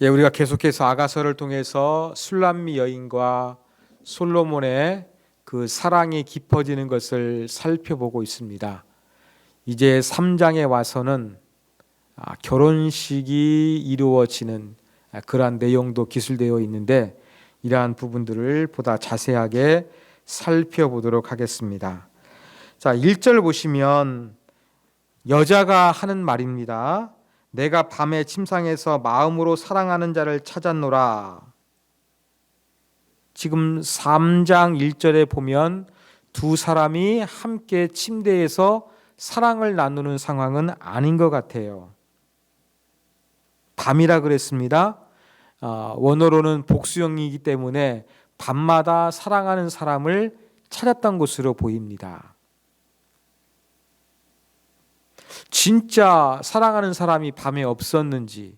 우리가 계속해서 아가서를 통해서 술람미 여인과 솔로몬의 그 사랑이 깊어지는 것을 살펴보고 있습니다. 이제 3장에 와서는 결혼식이 이루어지는 그러한 내용도 기술되어 있는데 이러한 부분들을 보다 자세하게 살펴보도록 하겠습니다. 자, 1절 보시면 여자가 하는 말입니다. 내가 밤에 침상에서 마음으로 사랑하는 자를 찾았노라. 지금 3장 1절에 보면 두 사람이 함께 침대에서 사랑을 나누는 상황은 아닌 것 같아요. 밤이라 그랬습니다. 원어로는 복수형이기 때문에 밤마다 사랑하는 사람을 찾았던 것으로 보입니다. 진짜 사랑하는 사람이 밤에 없었는지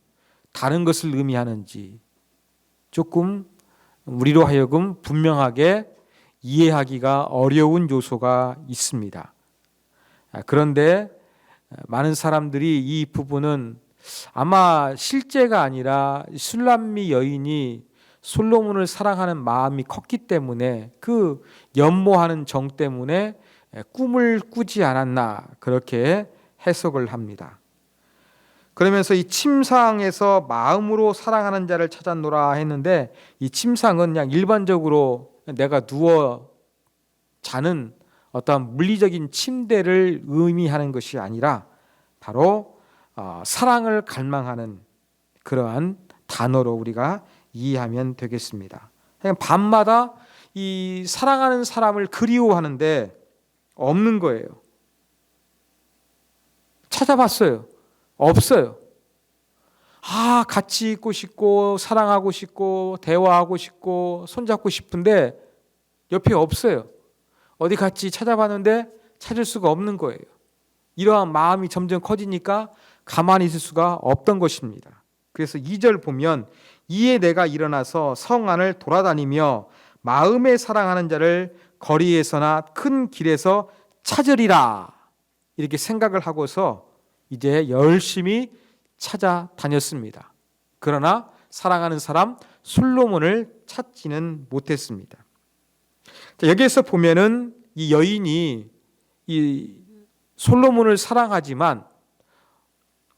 다른 것을 의미하는지 조금 우리로 하여금 분명하게 이해하기가 어려운 요소가 있습니다. 그런데 많은 사람들이 이 부분은 아마 실제가 아니라 술람미 여인이 솔로몬을 사랑하는 마음이 컸기 때문에 그 연모하는 정 때문에 꿈을 꾸지 않았나 그렇게 해석을 합니다. 그러면서 이 침상에서 마음으로 사랑하는 자를 찾았노라 했는데 이 침상은 그냥 일반적으로 내가 누워 자는 어떤 물리적인 침대를 의미하는 것이 아니라 바로 사랑을 갈망하는 그러한 단어로 우리가 이해하면 되겠습니다. 그냥 밤마다 이 사랑하는 사람을 그리워하는데 없는 거예요. 찾아봤어요. 없어요. 같이 있고 싶고 사랑하고 싶고 대화하고 싶고 손잡고 싶은데 옆에 없어요. 어디 같이 찾아봤는데 찾을 수가 없는 거예요. 이러한 마음이 점점 커지니까 가만히 있을 수가 없던 것입니다. 그래서 2절 보면 이에 내가 일어나서 성 안을 돌아다니며 마음에 사랑하는 자를 거리에서나 큰 길에서 찾으리라 이렇게 생각을 하고서 이제 열심히 찾아다녔습니다. 그러나 사랑하는 사람 솔로몬을 찾지는 못했습니다. 여기에서 보면은 이 여인이 이 솔로몬을 사랑하지만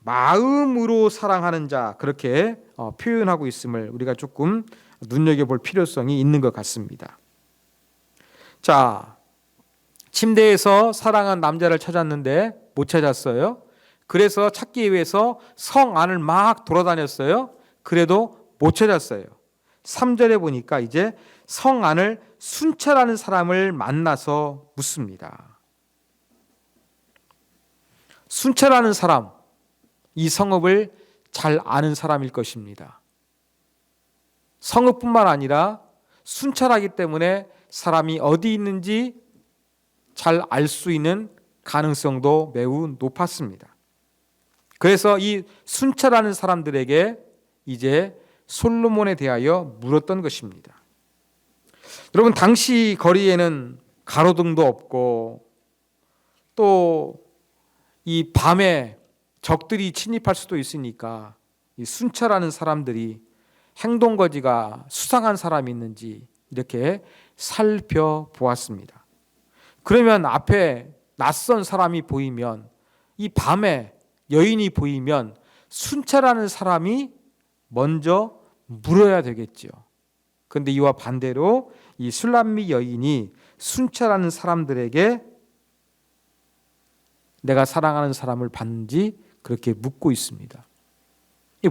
마음으로 사랑하는 자 그렇게 표현하고 있음을 우리가 조금 눈여겨볼 필요성이 있는 것 같습니다. 자, 침대에서 사랑한 남자를 찾았는데 못 찾았어요. 그래서 찾기 위해서 성 안을 막 돌아다녔어요. 그래도 못 찾았어요. 3절에 보니까 이제 성 안을 순찰하는 사람을 만나서 묻습니다. 순찰하는 사람, 이 성읍을 잘 아는 사람일 것입니다. 성읍뿐만 아니라 순찰하기 때문에 사람이 어디 있는지 잘 알 수 있는 가능성도 매우 높았습니다. 그래서 이 순찰하는 사람들에게 이제 솔로몬에 대하여 물었던 것입니다. 여러분, 당시 거리에는 가로등도 없고 또 이 밤에 적들이 침입할 수도 있으니까 이 순찰하는 사람들이 행동거지가 수상한 사람이 있는지 이렇게 살펴보았습니다. 그러면 앞에 낯선 사람이 보이면 이 밤에 여인이 보이면 순찰하는 사람이 먼저 물어야 되겠죠. 그런데 이와 반대로 이 술람미 여인이 순찰하는 사람들에게 내가 사랑하는 사람을 봤는지 그렇게 묻고 있습니다.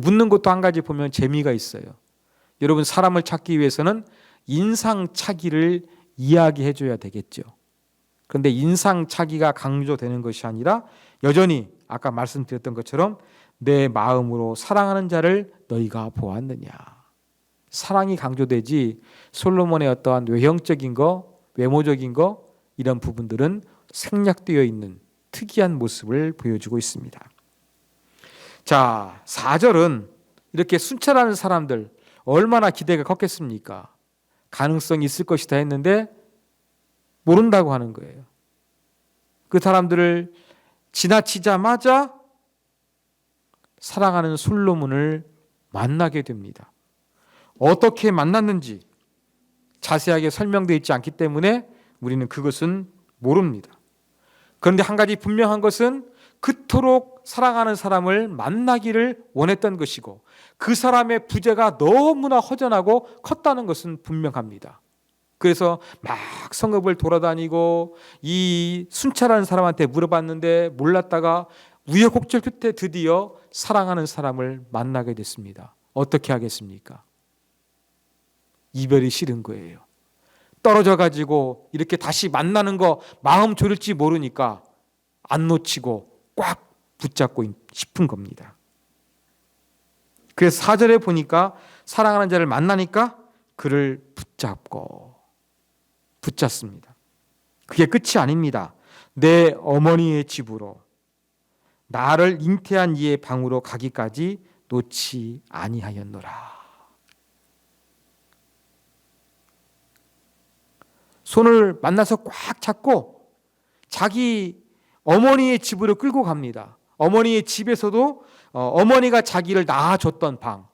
묻는 것도 한 가지 보면 재미가 있어요. 여러분, 사람을 찾기 위해서는 인상착의를 이야기해 줘야 되겠죠. 그런데 인상착의가 강조되는 것이 아니라 여전히 아까 말씀드렸던 것처럼 내 마음으로 사랑하는 자를 너희가 보았느냐. 사랑이 강조되지 솔로몬의 어떠한 외형적인 거, 외모적인 거 이런 부분들은 생략되어 있는 특이한 모습을 보여주고 있습니다. 자, 4절은 이렇게 순찰하는 사람들 얼마나 기대가 컸겠습니까? 가능성이 있을 것이다 했는데 모른다고 하는 거예요. 그 사람들을 지나치자마자 사랑하는 솔로몬을 만나게 됩니다. 어떻게 만났는지 자세하게 설명되어 있지 않기 때문에 우리는 그것은 모릅니다. 그런데 한 가지 분명한 것은 그토록 사랑하는 사람을 만나기를 원했던 것이고 그 사람의 부재가 너무나 허전하고 컸다는 것은 분명합니다. 그래서 막 성읍을 돌아다니고 이 순찰하는 사람한테 물어봤는데 몰랐다가 우여곡절 끝에 드디어 사랑하는 사람을 만나게 됐습니다. 어떻게 하겠습니까? 이별이 싫은 거예요. 떨어져 가지고 이렇게 다시 만나는 거 마음 졸일지 모르니까 안 놓치고 꽉 붙잡고 싶은 겁니다. 그래서 4절에 보니까 사랑하는 자를 만나니까 그를 붙잡습니다. 그게 끝이 아닙니다. 내 어머니의 집으로 나를 잉태한 이의 방으로 가기까지 놓지 아니하였노라. 손을 만나서 꽉 잡고 자기 어머니의 집으로 끌고 갑니다. 어머니의 집에서도 어머니가 자기를 낳아줬던 방,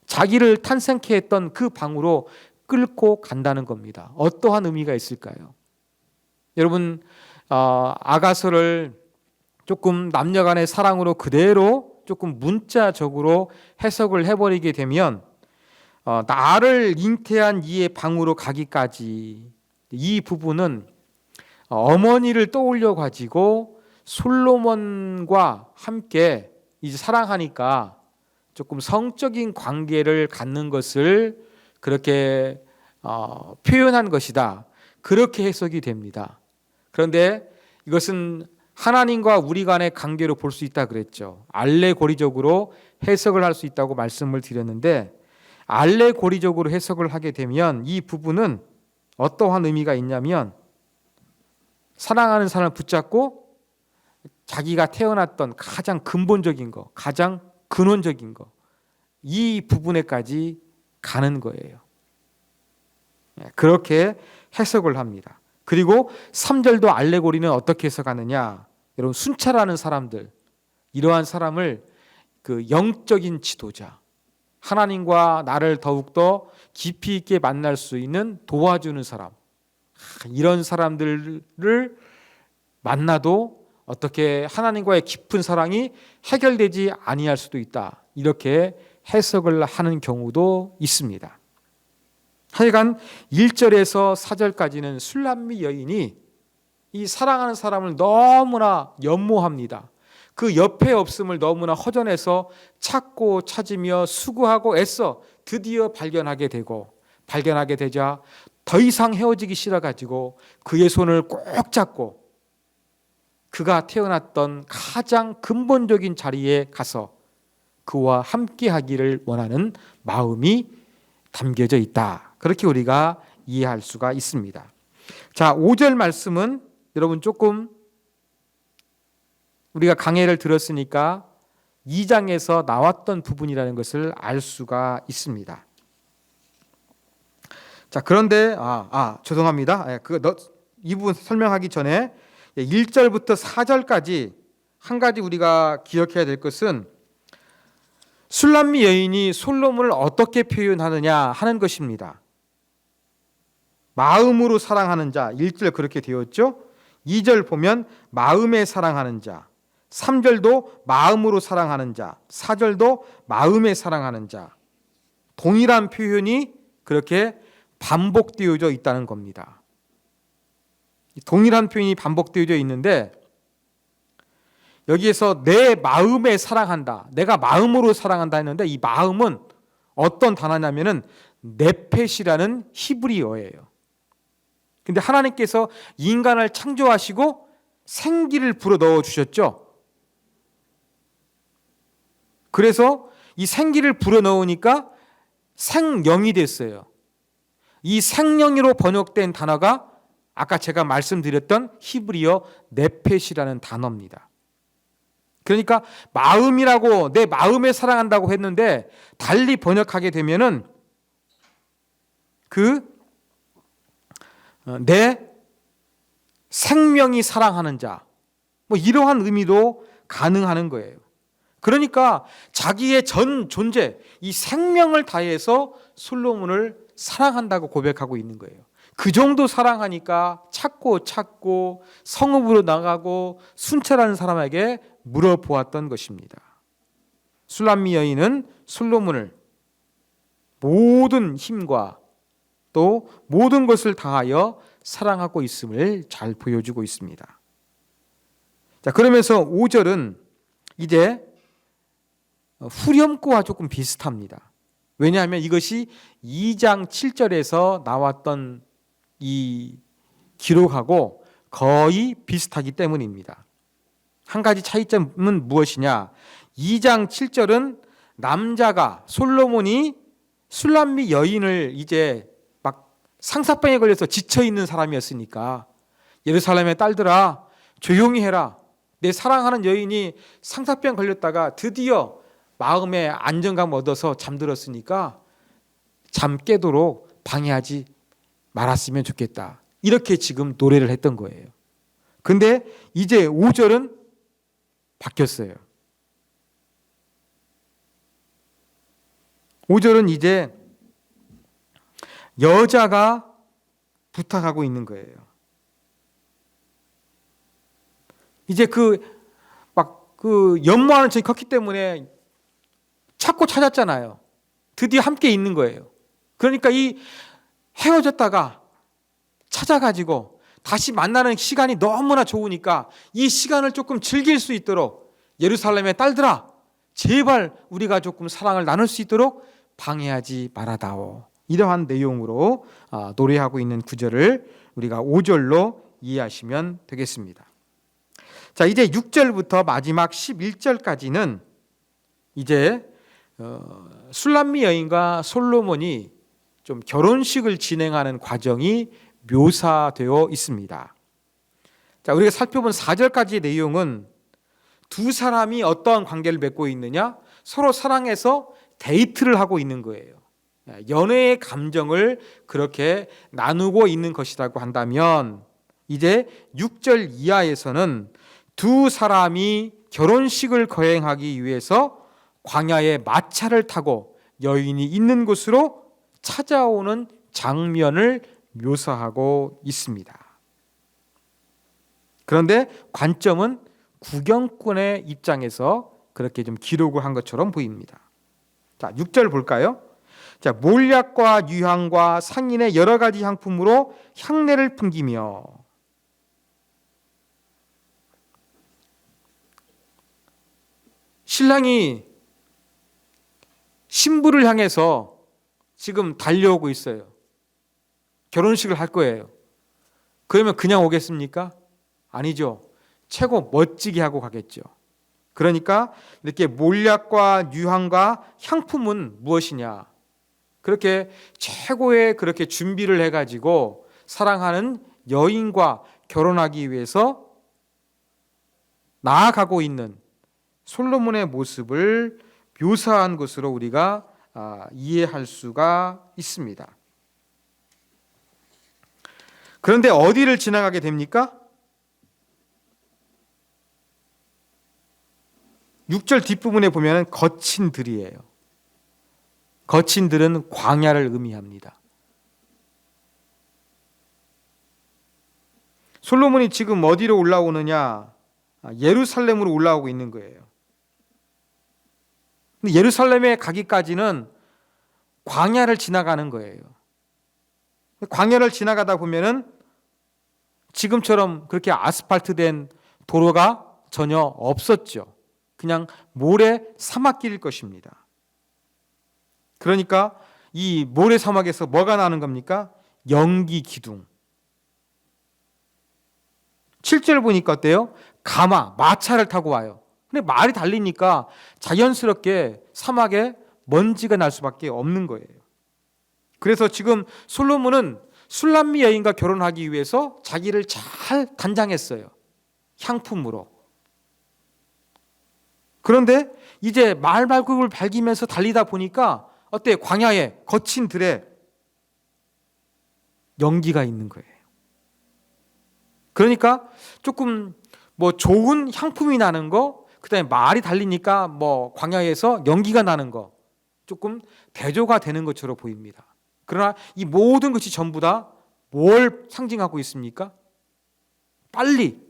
자기를 탄생케 했던 그 방으로 끌고 간다는 겁니다. 어떠한 의미가 있을까요? 여러분, 아가서를 조금 남녀간의 사랑으로 그대로 조금 문자적으로 해석을 해버리게 되면 나를 잉태한 이의 방으로 가기까지, 이 부분은 어머니를 떠올려 가지고 솔로몬과 함께 이제 사랑하니까 조금 성적인 관계를 갖는 것을 그렇게 표현한 것이다. 그렇게 해석이 됩니다. 그런데 이것은 하나님과 우리 간의 관계로 볼 수 있다 그랬죠. 알레고리적으로 해석을 할 수 있다고 말씀을 드렸는데, 알레고리적으로 해석을 하게 되면 이 부분은 어떠한 의미가 있냐면, 사랑하는 사람을 붙잡고 자기가 태어났던 가장 근본적인 거, 가장 근원적인 거, 이 부분에까지 가는 거예요. 그렇게 해석을 합니다. 그리고 3절도 알레고리는 어떻게 해석하느냐? 여러분, 순찰하는 사람들, 이러한 사람을 그 영적인 지도자, 하나님과 나를 더욱더 깊이 있게 만날 수 있는 도와주는 사람, 이런 사람들을 만나도 어떻게 하나님과의 깊은 사랑이 해결되지 아니할 수도 있다. 이렇게 해석을 하는 경우도 있습니다. 하여간 1절에서 4절까지는 술람미 여인이 이 사랑하는 사람을 너무나 연모합니다. 그 옆에 없음을 너무나 허전해서 찾고 찾으며 수고하고 애써 드디어 발견하게 되자 더 이상 헤어지기 싫어가지고 그의 손을 꼭 잡고 그가 태어났던 가장 근본적인 자리에 가서 그와 함께 하기를 원하는 마음이 담겨져 있다. 그렇게 우리가 이해할 수가 있습니다. 자, 5절 말씀은 여러분 조금 우리가 강해를 들었으니까 2장에서 나왔던 부분이라는 것을 알 수가 있습니다. 자, 그런데 죄송합니다. 이 부분 설명하기 전에 1절부터 4절까지 한 가지 우리가 기억해야 될 것은 술람미 여인이 솔로몬을 어떻게 표현하느냐 하는 것입니다. 마음으로 사랑하는 자, 1절 그렇게 되었죠. 2절 보면 마음에 사랑하는 자, 3절도 마음으로 사랑하는 자, 4절도 마음에 사랑하는 자, 동일한 표현이 그렇게 반복되어져 있다는 겁니다. 동일한 표현이 반복되어져 있는데 여기에서 내 마음에 사랑한다, 내가 마음으로 사랑한다 했는데 이 마음은 어떤 단어냐면은 네펫이라는 히브리어예요. 근데 하나님께서 인간을 창조하시고 생기를 불어넣어 주셨죠. 그래서 이 생기를 불어넣으니까 생명이 됐어요. 이 생명으로 번역된 단어가 아까 제가 말씀드렸던 히브리어 네펫이라는 단어입니다. 그러니까 마음이라고 내 마음에 사랑한다고 했는데 달리 번역하게 되면은 내 생명이 사랑하는 자, 이러한 의미도 가능하는 거예요. 그러니까 자기의 전 존재, 이 생명을 다해서 솔로몬을 사랑한다고 고백하고 있는 거예요. 그 정도 사랑하니까 찾고 성읍으로 나가고 순찰하는 사람에게 물어보았던 것입니다. 술람미 여인은 솔로몬을 모든 힘과 또 모든 것을 다하여 사랑하고 있음을 잘 보여주고 있습니다. 자, 그러면서 5절은 이제 후렴구와 조금 비슷합니다. 왜냐하면 이것이 2장 7절에서 나왔던 이 기록하고 거의 비슷하기 때문입니다. 한 가지 차이점은 무엇이냐? 2장 7절은 남자가 솔로몬이 술람미 여인을 이제 막 상사병에 걸려서 지쳐있는 사람이었으니까 예루살렘의 딸들아 조용히 해라. 내 사랑하는 여인이 상사병 걸렸다가 드디어 마음의 안정감 얻어서 잠들었으니까 잠 깨도록 방해하지 말았으면 좋겠다. 이렇게 지금 노래를 했던 거예요. 근데 이제 5절은 바뀌었어요. 5절은 이제 여자가 부탁하고 있는 거예요. 이제 연모하는 적이 컸기 때문에 찾고 찾았잖아요. 드디어 함께 있는 거예요. 그러니까 이 헤어졌다가 찾아가지고 다시 만나는 시간이 너무나 좋으니까 이 시간을 조금 즐길 수 있도록 예루살렘의 딸들아, 제발 우리가 조금 사랑을 나눌 수 있도록 방해하지 말아다오. 이러한 내용으로 노래하고 있는 구절을 우리가 5절로 이해하시면 되겠습니다. 자, 이제 6절부터 마지막 11절까지는 이제 술람미 여인과 솔로몬이 좀 결혼식을 진행하는 과정이 묘사되어 있습니다. 자, 우리가 살펴본 4절까지의 내용은 두 사람이 어떠한 관계를 맺고 있느냐? 서로 사랑해서 데이트를 하고 있는 거예요. 연애의 감정을 그렇게 나누고 있는 것이라고 한다면 이제 6절 이하에서는 두 사람이 결혼식을 거행하기 위해서 광야의 마차를 타고 여인이 있는 곳으로 찾아오는 장면을 묘사하고 있습니다. 그런데 관점은 구경꾼의 입장에서 그렇게 좀 기록을 한 것처럼 보입니다. 자, 6절 볼까요? 자, 몰약과 유향과 상인의 여러 가지 향품으로 향내를 풍기며 신랑이 신부를 향해서 지금 달려오고 있어요. 결혼식을 할 거예요. 그러면 그냥 오겠습니까? 아니죠. 최고 멋지게 하고 가겠죠. 그러니까 이렇게 몰약과 유향과 향품은 무엇이냐? 그렇게 최고의 그렇게 준비를 해가지고 사랑하는 여인과 결혼하기 위해서 나아가고 있는 솔로몬의 모습을 묘사한 것으로 우리가 이해할 수가 있습니다. 그런데 어디를 지나가게 됩니까? 6절 뒷부분에 보면 거친 들이에요. 거친 들은 광야를 의미합니다. 솔로몬이 지금 어디로 올라오느냐? 예루살렘으로 올라오고 있는 거예요. 근데 예루살렘에 가기까지는 광야를 지나가는 거예요. 광야를 지나가다 보면은 지금처럼 그렇게 아스팔트된 도로가 전혀 없었죠. 그냥 모래 사막길일 것입니다. 그러니까 이 모래 사막에서 뭐가 나는 겁니까? 연기 기둥. 7절 보니까 어때요? 가마, 마차를 타고 와요. 근데 말이 달리니까 자연스럽게 사막에 먼지가 날 수밖에 없는 거예요. 그래서 지금 솔로몬은 술람미 여인과 결혼하기 위해서 자기를 잘 단장했어요. 향품으로. 그런데 이제 말발굽을 밟으면서 달리다 보니까 어때요? 광야에 거친 들에 연기가 있는 거예요. 그러니까 조금 좋은 향품이 나는 거, 그다음에 말이 달리니까 뭐 광야에서 연기가 나는 거 조금 대조가 되는 것처럼 보입니다. 그러나 이 모든 것이 전부 다 뭘 상징하고 있습니까? 빨리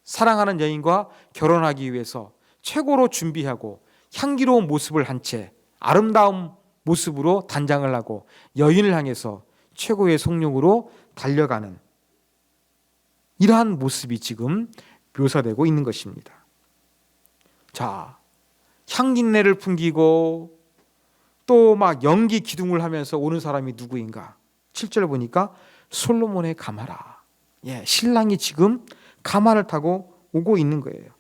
사랑하는 여인과 결혼하기 위해서 최고로 준비하고 향기로운 모습을 한 채 아름다운 모습으로 단장을 하고 여인을 향해서 최고의 성령으로 달려가는 이러한 모습이 지금 묘사되고 있는 것입니다. 자, 향기내를 풍기고 또 막 연기 기둥을 하면서 오는 사람이 누구인가? 7절 보니까 솔로몬의 가마라. 신랑이 지금 가마를 타고 오고 있는 거예요.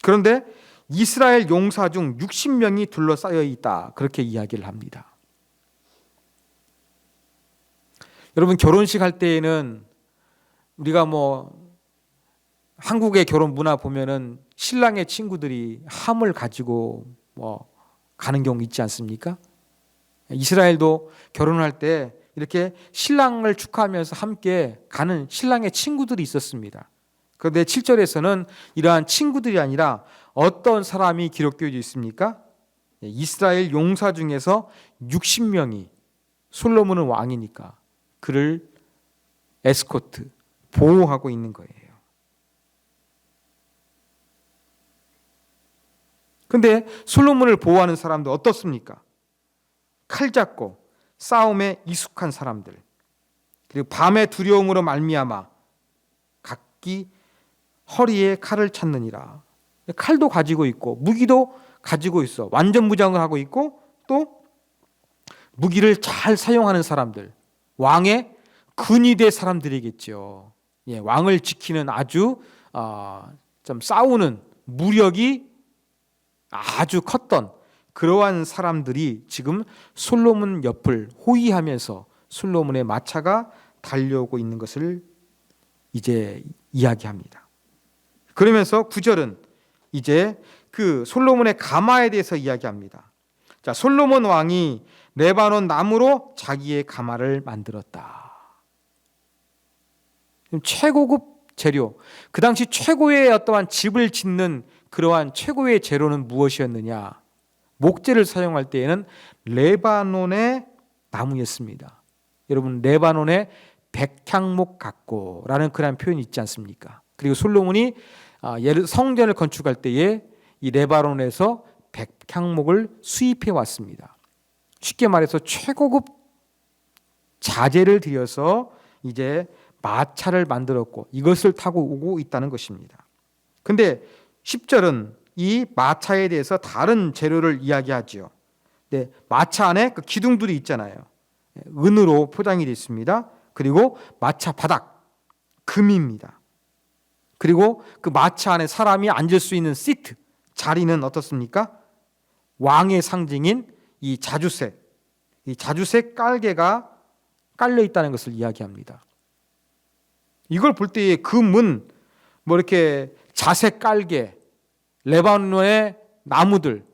그런데 이스라엘 용사 중 60명이 둘러싸여 있다. 그렇게 이야기를 합니다. 여러분, 결혼식 할 때에는 우리가 뭐 한국의 결혼 문화 보면은 신랑의 친구들이 함을 가지고 뭐 가는 경우 있지 않습니까? 이스라엘도 결혼할 때 이렇게 신랑을 축하하면서 함께 가는 신랑의 친구들이 있었습니다. 그런데 7절에서는 이러한 친구들이 아니라 어떤 사람이 기록되어 있습니까? 이스라엘 용사 중에서 60명이 솔로몬은 왕이니까 그를 에스코트, 보호하고 있는 거예요. 근데 솔로몬을 보호하는 사람도 어떻습니까? 칼 잡고 싸움에 익숙한 사람들, 그리고 밤의 두려움으로 말미암아 각기 허리에 칼을 찾느니라. 칼도 가지고 있고 무기도 가지고 있어. 완전 무장을 하고 있고 또 무기를 잘 사용하는 사람들, 왕의 근위대 사람들이겠죠. 왕을 지키는 아주 좀 싸우는 무력이 아주 컸던 그러한 사람들이 지금 솔로몬 옆을 호위하면서 솔로몬의 마차가 달려오고 있는 것을 이제 이야기합니다. 그러면서 9절은 이제 그 솔로몬의 가마에 대해서 이야기합니다. 자, 솔로몬 왕이 레바논 나무로 자기의 가마를 만들었다. 최고급 재료, 그 당시 최고의 어떠한 집을 짓는 그러한 최고의 재료는 무엇이었느냐? 목재를 사용할 때에는 레바논의 나무였습니다. 여러분, 레바논의 백향목 같고라는 그런 표현이 있지 않습니까? 그리고 솔로몬이 성전을 건축할 때에 이 레바논에서 백향목을 수입해 왔습니다. 쉽게 말해서 최고급 자재를 들여서 이제 마차를 만들었고 이것을 타고 오고 있다는 것입니다. 근데 10절은 이 마차에 대해서 다른 재료를 이야기하지요. 마차 안에 그 기둥들이 있잖아요. 은으로 포장이 되어 있습니다. 그리고 마차 바닥 금입니다. 그리고 그 마차 안에 사람이 앉을 수 있는 시트 자리는 어떻습니까? 왕의 상징인 이 자주색 깔개가 깔려 있다는 것을 이야기합니다. 이걸 볼 때의 금은 뭐 이렇게 자색 깔개, 레바논의 나무들,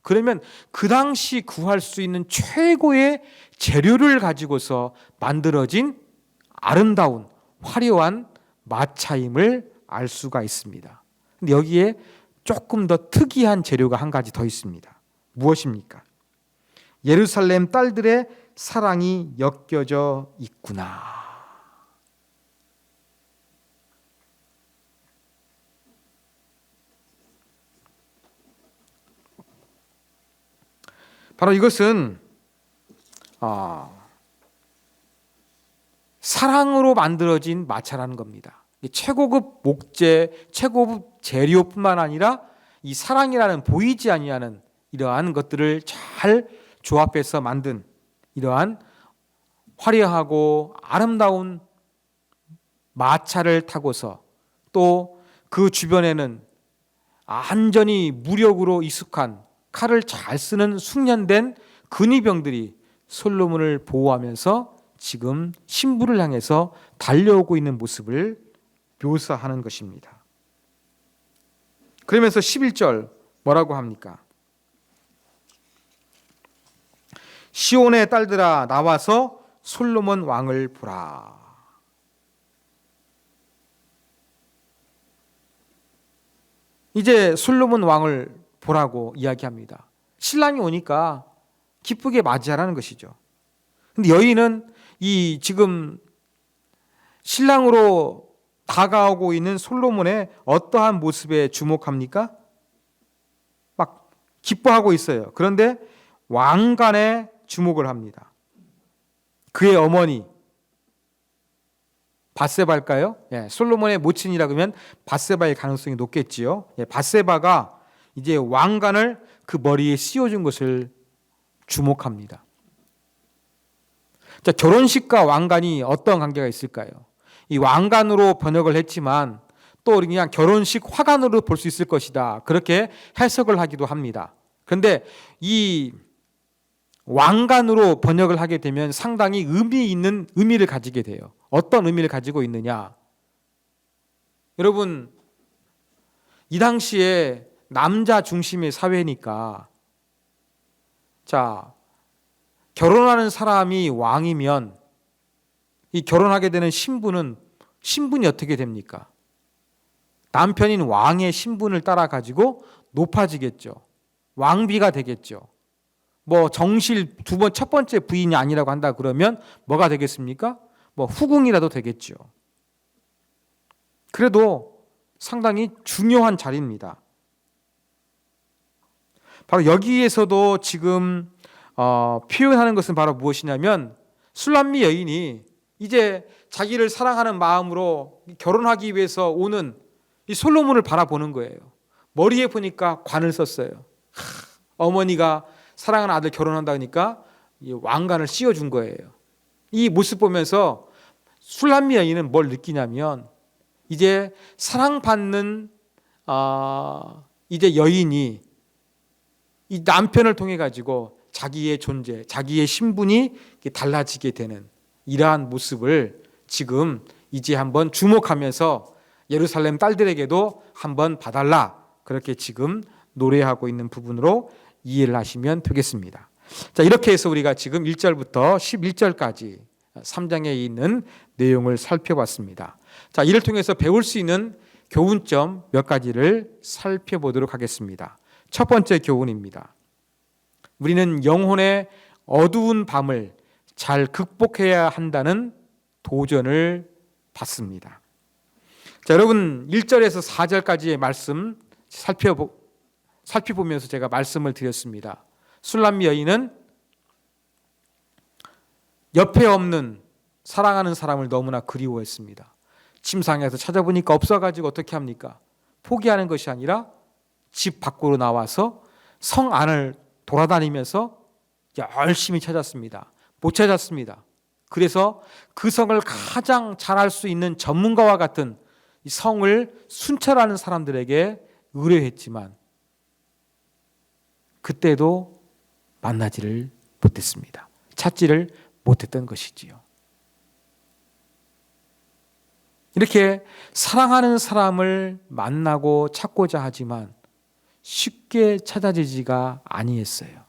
그러면 그 당시 구할 수 있는 최고의 재료를 가지고서 만들어진 아름다운 화려한 마차임을 알 수가 있습니다. 근데 여기에 조금 더 특이한 재료가 한 가지 더 있습니다. 무엇입니까? 예루살렘 딸들의 사랑이 엮여져 있구나. 바로 이것은 사랑으로 만들어진 마차라는 겁니다. 최고급 목재, 최고급 재료뿐만 아니라 이 사랑이라는 보이지 아니하는 이러한 것들을 잘 조합해서 만든 이러한 화려하고 아름다운 마차를 타고서 또 그 주변에는 안전히 무력으로 익숙한 칼을 잘 쓰는 숙련된 근위병들이 솔로몬을 보호하면서 지금 신부를 향해서 달려오고 있는 모습을 묘사하는 것입니다. 그러면서 11절 뭐라고 합니까? 시온의 딸들아 나와서 솔로몬 왕을 보라. 이제 솔로몬 왕을 보라고 이야기합니다. 신랑이 오니까 기쁘게 맞이하라는 것이죠. 근데 여인은 이 지금 신랑으로 다가오고 있는 솔로몬의 어떠한 모습에 주목합니까? 막 기뻐하고 있어요. 그런데 왕관에 주목을 합니다. 그의 어머니 밧세바일까요? 예, 솔로몬의 모친이라 그러면 밧세바일 가능성이 높겠지요. 예, 밧세바가 이제 왕관을 그 머리에 씌워준 것을 주목합니다. 자, 결혼식과 왕관이 어떤 관계가 있을까요? 이 왕관으로 번역을 했지만 또 그냥 결혼식 화관으로 볼 수 있을 것이다. 그렇게 해석을 하기도 합니다. 그런데 이 왕관으로 번역을 하게 되면 상당히 의미 있는 의미를 가지게 돼요. 어떤 의미를 가지고 있느냐? 여러분, 이 당시에 남자 중심의 사회니까 자, 결혼하는 사람이 왕이면 이 결혼하게 되는 신분이 어떻게 됩니까? 남편인 왕의 신분을 따라 가지고 높아지겠죠. 왕비가 되겠죠. 뭐 정실 첫 번째 부인이 아니라고 한다 그러면 뭐가 되겠습니까? 뭐 후궁이라도 되겠죠. 그래도 상당히 중요한 자리입니다. 바로 여기에서도 지금 표현하는 것은 바로 무엇이냐면 술람미 여인이 이제 자기를 사랑하는 마음으로 결혼하기 위해서 오는 이 솔로몬을 바라보는 거예요. 머리에 보니까 관을 썼어요. 어머니가 사랑하는 아들 결혼한다 하니까 이 왕관을 씌워준 거예요. 이 모습 보면서 술람미 여인은 뭘 느끼냐면 이제 사랑받는 이제 여인이 이 남편을 통해 가지고 자기의 존재, 자기의 신분이 달라지게 되는 이러한 모습을 지금 이제 한번 주목하면서 예루살렘 딸들에게도 한번 봐달라. 그렇게 지금 노래하고 있는 부분으로 이해를 하시면 되겠습니다. 자, 이렇게 해서 우리가 지금 1절부터 11절까지 3장에 있는 내용을 살펴봤습니다. 자, 이를 통해서 배울 수 있는 교훈점 몇 가지를 살펴보도록 하겠습니다. 첫 번째 교훈입니다. 우리는 영혼의 어두운 밤을 잘 극복해야 한다는 도전을 받습니다. 자, 여러분 1절에서 4절까지의 말씀 살펴보면서 제가 말씀을 드렸습니다. 술람미 여인은 옆에 없는 사랑하는 사람을 너무나 그리워했습니다. 침상에서 찾아보니까 없어가지고 어떻게 합니까? 포기하는 것이 아니라 집 밖으로 나와서 성 안을 돌아다니면서 열심히 찾았습니다. 못 찾았습니다. 그래서 그 성을 가장 잘 알 수 있는 전문가와 같은 이 성을 순찰하는 사람들에게 의뢰했지만 그때도 만나지를 못했습니다. 찾지를 못했던 것이지요. 이렇게 사랑하는 사람을 만나고 찾고자 하지만 쉽게 찾아지지가 아니했어요.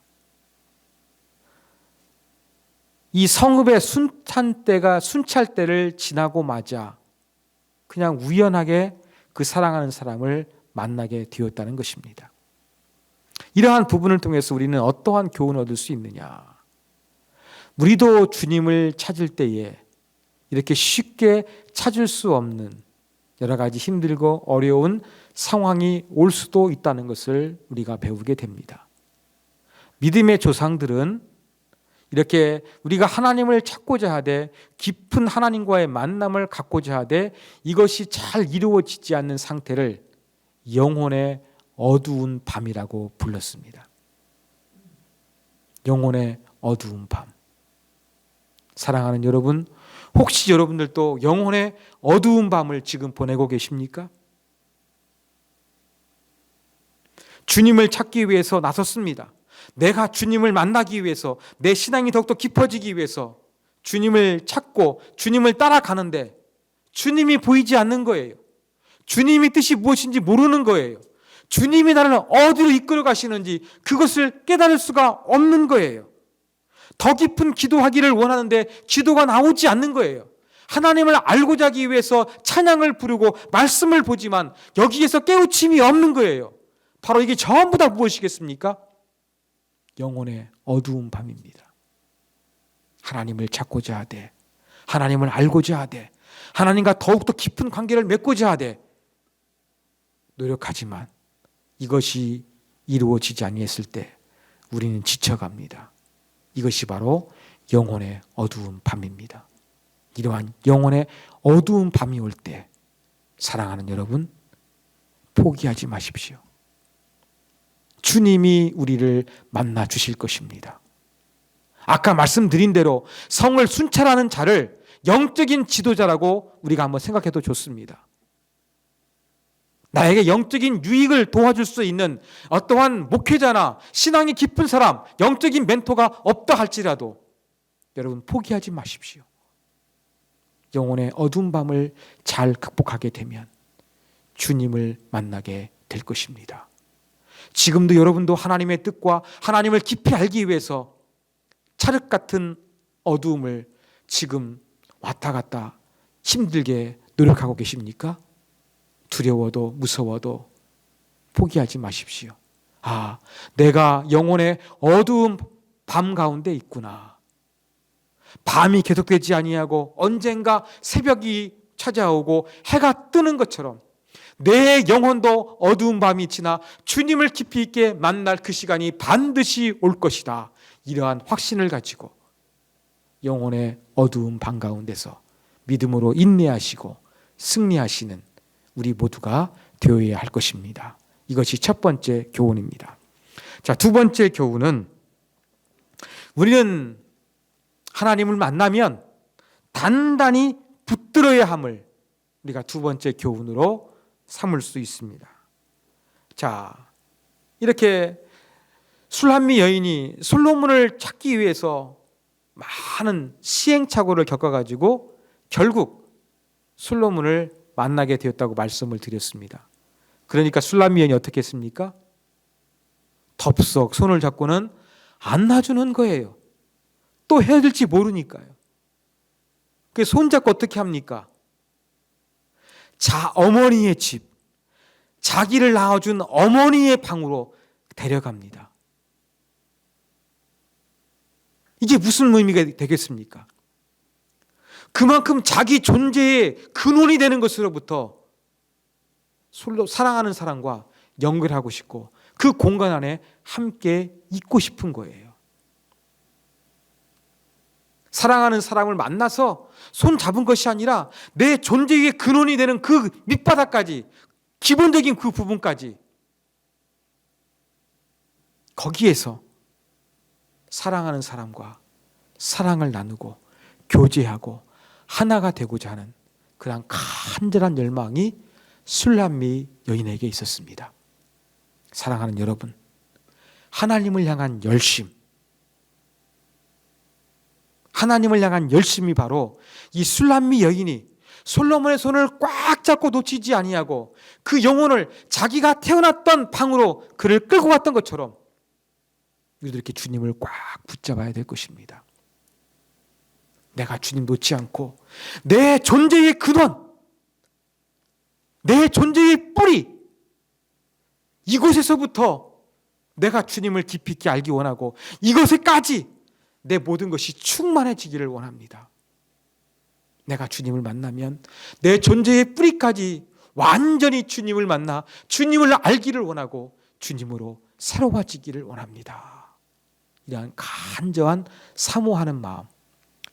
이 성읍의 순찰대를 지나고 마자 그냥 우연하게 그 사랑하는 사람을 만나게 되었다는 것입니다. 이러한 부분을 통해서 우리는 어떠한 교훈을 얻을 수 있느냐? 우리도 주님을 찾을 때에 이렇게 쉽게 찾을 수 없는 여러 가지 힘들고 어려운 상황이 올 수도 있다는 것을 우리가 배우게 됩니다. 믿음의 조상들은 이렇게 우리가 하나님을 찾고자 하되 깊은 하나님과의 만남을 갖고자 하되 이것이 잘 이루어지지 않는 상태를 영혼의 어두운 밤이라고 불렀습니다. 영혼의 어두운 밤. 사랑하는 여러분, 혹시 여러분들도 영혼의 어두운 밤을 지금 보내고 계십니까? 주님을 찾기 위해서 나섰습니다. 내가 주님을 만나기 위해서, 내 신앙이 더욱더 깊어지기 위해서 주님을 찾고 주님을 따라가는데 주님이 보이지 않는 거예요. 주님의 뜻이 무엇인지 모르는 거예요. 주님이 나를 어디로 이끌어 가시는지 그것을 깨달을 수가 없는 거예요. 더 깊은 기도하기를 원하는데 기도가 나오지 않는 거예요. 하나님을 알고자 하기 위해서 찬양을 부르고 말씀을 보지만 여기에서 깨우침이 없는 거예요. 바로 이게 전부 다 무엇이겠습니까? 영혼의 어두운 밤입니다. 하나님을 찾고자 하되, 하나님을 알고자 하되, 하나님과 더욱더 깊은 관계를 맺고자 하되 노력하지만 이것이 이루어지지 아니했을 때 우리는 지쳐갑니다. 이것이 바로 영혼의 어두운 밤입니다. 이러한 영혼의 어두운 밤이 올 때 사랑하는 여러분, 포기하지 마십시오. 주님이 우리를 만나 주실 것입니다. 아까 말씀드린 대로 성을 순찰하는 자를 영적인 지도자라고 우리가 한번 생각해도 좋습니다. 나에게 영적인 유익을 도와줄 수 있는 어떠한 목회자나 신앙이 깊은 사람, 영적인 멘토가 없다 할지라도 여러분 포기하지 마십시오. 영혼의 어두운 밤을 잘 극복하게 되면 주님을 만나게 될 것입니다. 지금도 여러분도 하나님의 뜻과 하나님을 깊이 알기 위해서 찰흙 같은 어두움을 지금 왔다 갔다 힘들게 노력하고 계십니까? 두려워도 무서워도 포기하지 마십시오. 아, 내가 영혼의 어두운 밤 가운데 있구나. 밤이 계속되지 아니하고 언젠가 새벽이 찾아오고 해가 뜨는 것처럼 내 영혼도 어두운 밤이 지나 주님을 깊이 있게 만날 그 시간이 반드시 올 것이다. 이러한 확신을 가지고 영혼의 어두운 밤 가운데서 믿음으로 인내하시고 승리하시는 우리 모두가 되어야 할 것입니다. 이것이 첫 번째 교훈입니다. 자, 두 번째 교훈은 우리는 하나님을 만나면 단단히 붙들어야 함을 우리가 두 번째 교훈으로 삼을 수 있습니다. 자, 이렇게 술한미 여인이 솔로몬을 찾기 위해서 많은 시행착오를 겪어가지고 결국 솔로몬을 만나게 되었다고 말씀을 드렸습니다. 그러니까 술람미 여인이 어떻게 했습니까? 덥석 손을 잡고는 안 놔주는 거예요. 또 헤어질지 모르니까요. 그 손잡고 어떻게 합니까? 어머니의 집, 자기를 낳아준 어머니의 방으로 데려갑니다. 이게 무슨 의미가 되겠습니까? 그만큼 자기 존재의 근원이 되는 것으로부터 사랑하는 사람과 연결하고 싶고 그 공간 안에 함께 있고 싶은 거예요. 사랑하는 사람을 만나서 손 잡은 것이 아니라 내 존재의 근원이 되는 그 밑바닥까지, 기본적인 그 부분까지 거기에서 사랑하는 사람과 사랑을 나누고 교제하고 하나가 되고자 하는 그런 간절한 열망이 술람미 여인에게 있었습니다. 사랑하는 여러분, 하나님을 향한 열심, 하나님을 향한 열심이 바로 이 술람미 여인이 솔로몬의 손을 꽉 잡고 놓치지 아니하고 그 영혼을 자기가 태어났던 방으로 그를 끌고 갔던 것처럼 우리도 이렇게 주님을 꽉 붙잡아야 될 것입니다. 내가 주님 놓지 않고 내 존재의 근원, 내 존재의 뿌리, 이곳에서부터 내가 주님을 깊이 있게 알기 원하고 이것에까지 내 모든 것이 충만해지기를 원합니다. 내가 주님을 만나면 내 존재의 뿌리까지 완전히 주님을 만나 주님을 알기를 원하고 주님으로 새로워지기를 원합니다. 이러한 간절한 사모하는 마음,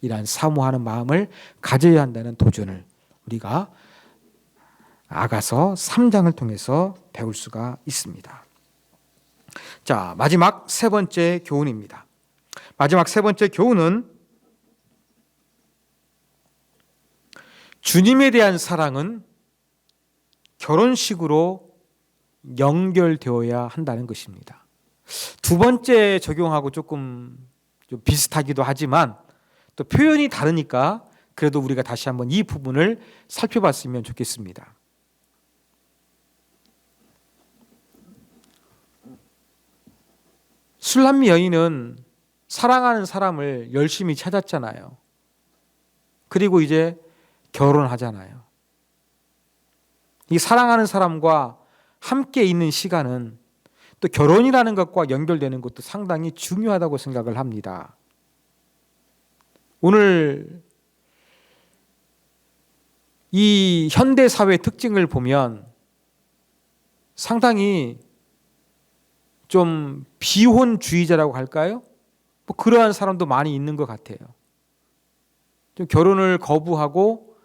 이러한 사모하는 마음을 가져야 한다는 도전을 우리가 아가서 3장을 통해서 배울 수가 있습니다. 자, 마지막 세 번째 교훈입니다. 마지막 세 번째 교훈은 주님에 대한 사랑은 결혼식으로 연결되어야 한다는 것입니다. 두 번째 적용하고 조금 좀 비슷하기도 하지만 또 표현이 다르니까 그래도 우리가 다시 한번 이 부분을 살펴봤으면 좋겠습니다. 술람미 여인은 사랑하는 사람을 열심히 찾았잖아요. 그리고 이제 결혼하잖아요. 이 사랑하는 사람과 함께 있는 시간은 또 결혼이라는 것과 연결되는 것도 상당히 중요하다고 생각을 합니다. 오늘 이 현대 사회의 특징을 보면 상당히 좀 비혼주의자라고 할까요? 뭐 그러한 사람도 많이 있는 것 같아요. 좀 결혼을 거부하고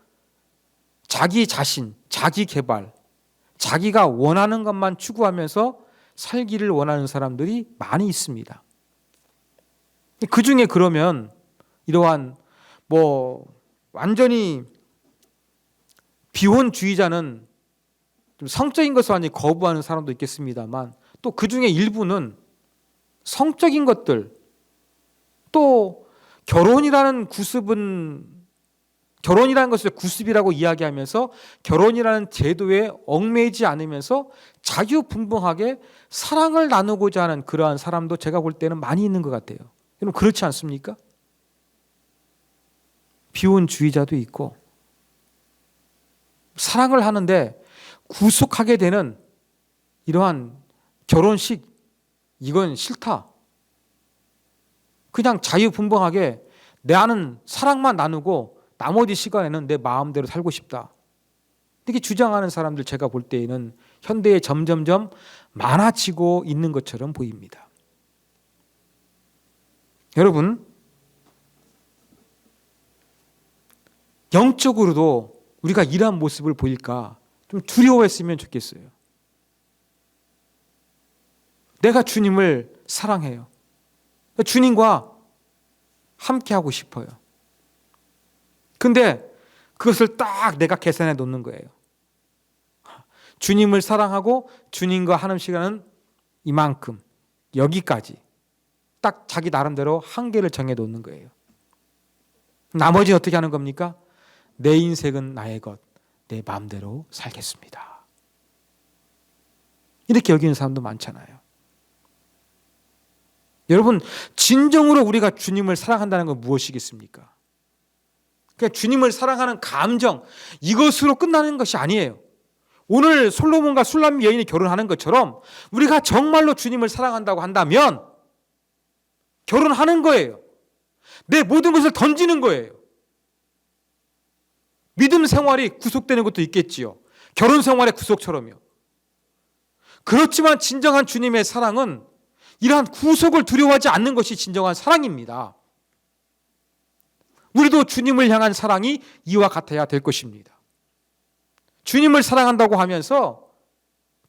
자기 자신, 자기 개발, 자기가 원하는 것만 추구하면서 살기를 원하는 사람들이 많이 있습니다. 그 중에 그러면 이러한 완전히 비혼주의자는 좀 성적인 것을 완전히 거부하는 사람도 있겠습니다만 또 그 중에 일부는 성적인 것들, 또 결혼이라는 것을 구습이라고 이야기하면서 결혼이라는 제도에 얽매이지 않으면서 자유분방하게 사랑을 나누고자 하는 그러한 사람도 제가 볼 때는 많이 있는 것 같아요. 여러분 그렇지 않습니까? 비혼주의자도 있고 사랑을 하는데 구속하게 되는 이러한 결혼식, 이건 싫다. 그냥 자유분방하게 내 아는 사랑만 나누고 나머지 시간에는 내 마음대로 살고 싶다. 이렇게 주장하는 사람들 제가 볼 때에는 현대에 점점점 많아지고 있는 것처럼 보입니다. 여러분, 영적으로도 우리가 이러한 모습을 보일까 좀 두려워했으면 좋겠어요. 내가 주님을 사랑해요. 주님과 함께 하고 싶어요. 근데 그것을 딱 내가 계산해 놓는 거예요. 주님을 사랑하고 주님과 하는 시간은 이만큼, 여기까지. 딱 자기 나름대로 한계를 정해 놓는 거예요. 나머지 어떻게 하는 겁니까? 내 인생은 나의 것, 내 마음대로 살겠습니다. 이렇게 여기는 사람도 많잖아요. 여러분, 진정으로 우리가 주님을 사랑한다는 건 무엇이겠습니까? 그냥 주님을 사랑하는 감정, 이것으로 끝나는 것이 아니에요. 오늘 솔로몬과 술람 여인이 결혼하는 것처럼 우리가 정말로 주님을 사랑한다고 한다면 결혼하는 거예요. 내 모든 것을 던지는 거예요. 믿음 생활이 구속되는 것도 있겠지요. 결혼 생활의 구속처럼요. 그렇지만 진정한 주님의 사랑은 이러한 구속을 두려워하지 않는 것이 진정한 사랑입니다. 우리도 주님을 향한 사랑이 이와 같아야 될 것입니다. 주님을 사랑한다고 하면서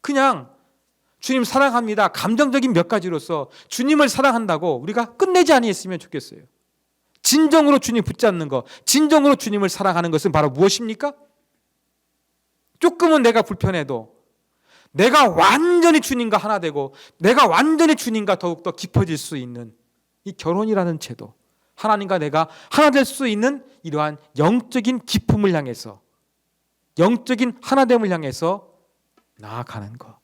그냥 주님 사랑합니다. 감정적인 몇 가지로서 주님을 사랑한다고 우리가 끝내지 아니했으면 좋겠어요. 진정으로 주님 붙잡는 것, 진정으로 주님을 사랑하는 것은 바로 무엇입니까? 조금은 내가 불편해도 내가 완전히 주님과 하나 되고 내가 완전히 주님과 더욱더 깊어질 수 있는 이 결혼이라는 제도, 하나님과 내가 하나 될 수 있는 이러한 영적인 기쁨을 향해서, 영적인 하나됨을 향해서 나아가는 것,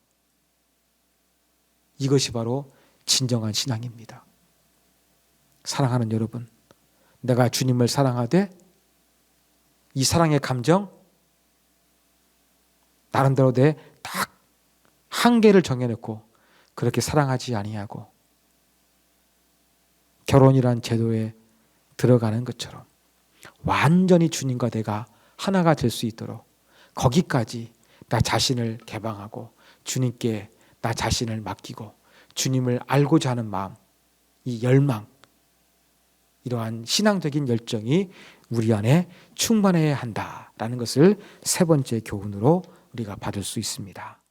이것이 바로 진정한 신앙입니다. 사랑하는 여러분, 내가 주님을 사랑하되 이 사랑의 감정 나름대로 내 딱 한계를 정해놓고 그렇게 사랑하지 아니하고 결혼이란 제도에 들어가는 것처럼 완전히 주님과 내가 하나가 될 수 있도록 거기까지 나 자신을 개방하고 주님께 나 자신을 맡기고 주님을 알고자 하는 마음, 이 열망, 이러한 신앙적인 열정이 우리 안에 충만해야 한다라는 것을 세 번째 교훈으로 우리가 받을 수 있습니다.